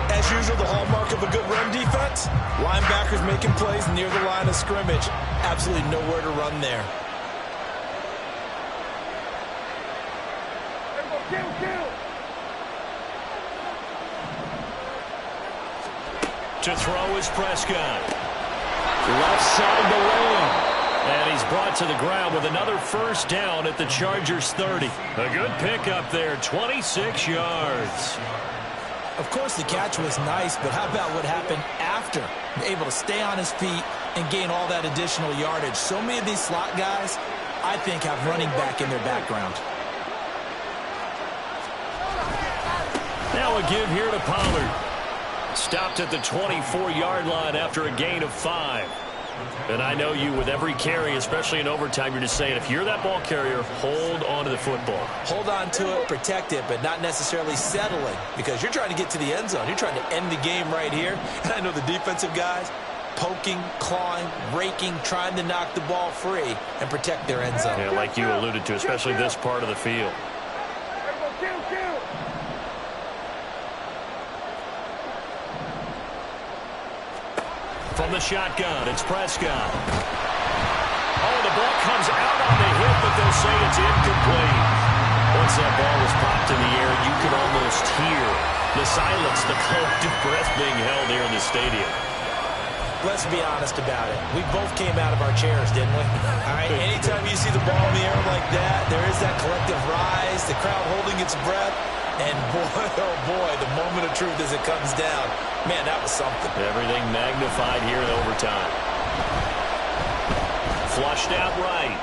As usual, the hallmark of a good run defense, linebackers making plays near the line of scrimmage. Absolutely nowhere to run there. To throw is Prescott. Left side to Lamb. And he's brought to the ground with another first down at the Chargers 30. A good pickup there, 26 yards. Of course, the catch was nice, but how about what happened after? Able to stay on his feet and gain all that additional yardage. So many of these slot guys, I think, have running back in their background. Now a give here to Pollard. Stopped at the 24-yard line after a gain of 5. And I know you, with every carry, especially in overtime, you're just saying, if you're that ball carrier, hold on to the football. Hold on to it, protect it, but not necessarily settling, because you're trying to get to the end zone. You're trying to end the game right here. And I know the defensive guys poking, clawing, raking, trying to knock the ball free and protect their end zone. Yeah, like you alluded to, especially this part of the field. From the shotgun, it's Prescott. Oh, the ball comes out on the hit, but they'll say it's incomplete. Once that ball was popped in the air, you could almost hear the silence, the collective breath being held here in the stadium. Let's be honest about it. We both came out of our chairs, didn't we? All right, anytime you see the ball in the air like that, there is that collective rise, the crowd holding its breath. And boy, oh boy, the moment of truth as it comes down. Man, that was something. Everything magnified here in overtime. Flushed out right.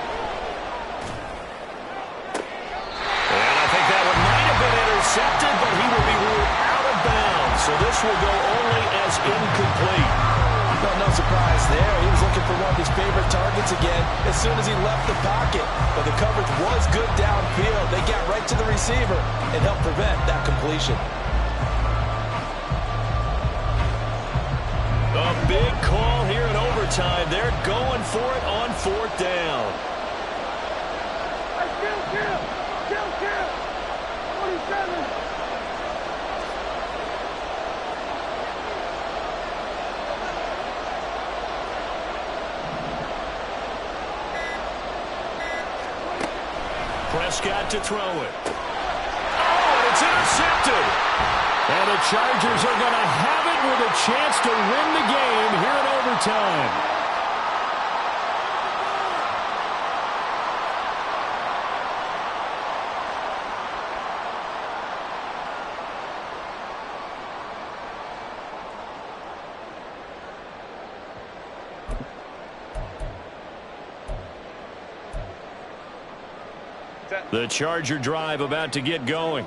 And I think that one might have been intercepted, but he will be ruled out of bounds. So this will go only as incomplete. No surprise there. He was looking for one of his favorite targets again as soon as he left the pocket. But the coverage was good downfield. They got right to the receiver and helped prevent that completion. A big call here in overtime. They're going for it on 4th down. Kill. 47. Prescott to throw it. Oh, and it's intercepted. And the Chargers are going to have it with a chance to win the game here in overtime. The Charger drive about to get going.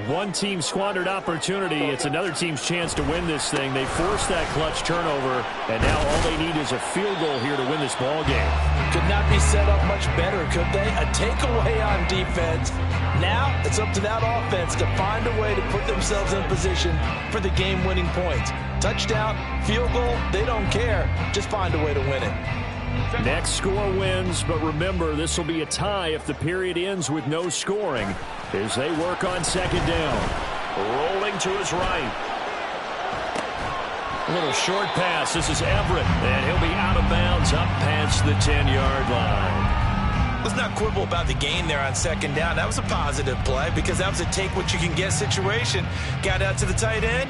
One team squandered opportunity. It's another team's chance to win this thing. They forced that clutch turnover, and now all they need is a field goal here to win this ball game. Could not be set up much better, could they? A takeaway on defense. Now it's up to that offense to find a way to put themselves in position for the game-winning points. Touchdown, field goal, they don't care. Just find a way to win it. Next score wins, but remember, this will be a tie if the period ends with no scoring as they work on second down. Rolling to his right. A little short pass. This is Everett, and he'll be out of bounds up past the 10-yard line. Let's not quibble about the gain there on second down. That was a positive play because that was a take-what-you-can-get situation. Got out to the tight end.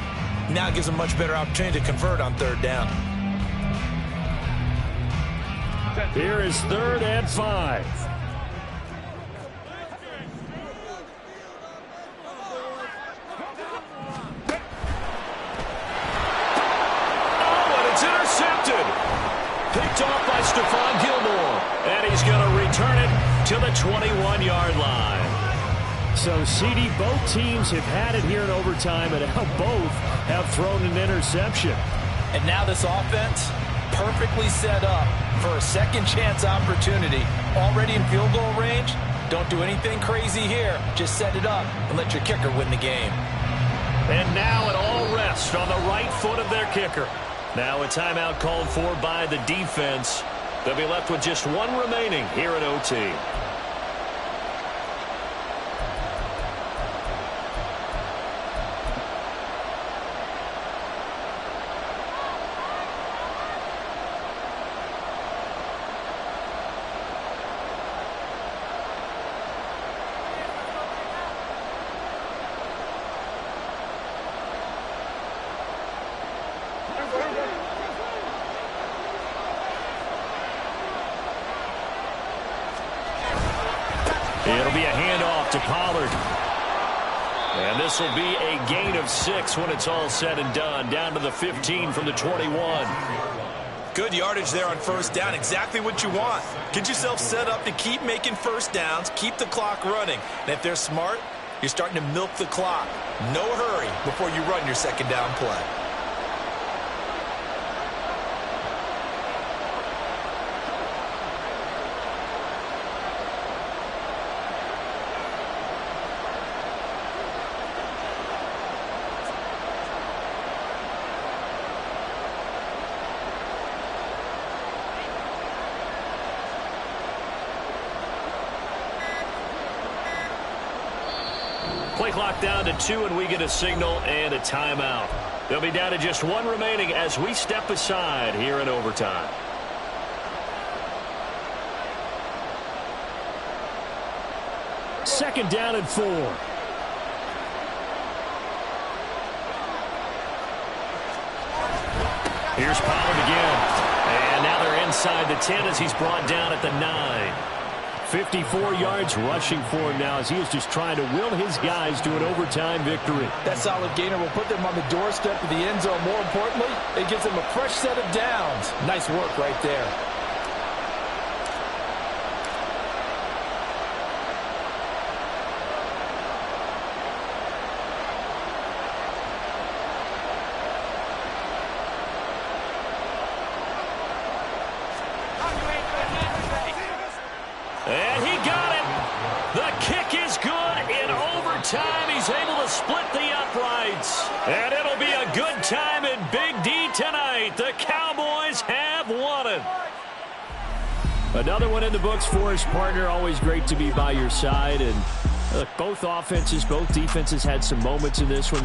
Now it gives them a much better opportunity to convert on third down. Here is 3rd and 5. Picked off by Stephon Gilmore, and he's going to return it to the 21-yard line. So, CD, both teams have had it here in overtime, and now both have thrown an interception. And now this offense perfectly set up for a second chance opportunity. Already in field goal range. Don't do anything crazy here. Just set it up and let your kicker win the game. And now it all rests on the right foot of their kicker. Now a timeout called for by the defense. They'll be left with just one remaining here in OT. It'll be a handoff to Pollard. And this will be a gain of 6 when it's all said and done. Down to the 15 from the 21. Good yardage there on first down. Exactly what you want. Get yourself set up to keep making first downs. Keep the clock running. And if they're smart, you're starting to milk the clock. No hurry before you run your second down play. Play clock down to 2, and we get a signal and a timeout. They'll be down to just one remaining as we step aside here in overtime. Second down and 4. Here's Pollard again. And now they're inside the 10 as he's brought down at the 9. 54 yards rushing for him now as he is just trying to will his guys to an overtime victory. That solid gainer will put them on the doorstep of the end zone. More importantly, it gives them a fresh set of downs. Nice work right there. And he got it. The kick is good in overtime. He's able to split the uprights. And it'll be a good time in Big D tonight. The Cowboys have won it. Another one in the books for his partner. Always great to be by your side. And look, both offenses, both defenses had some moments in this one.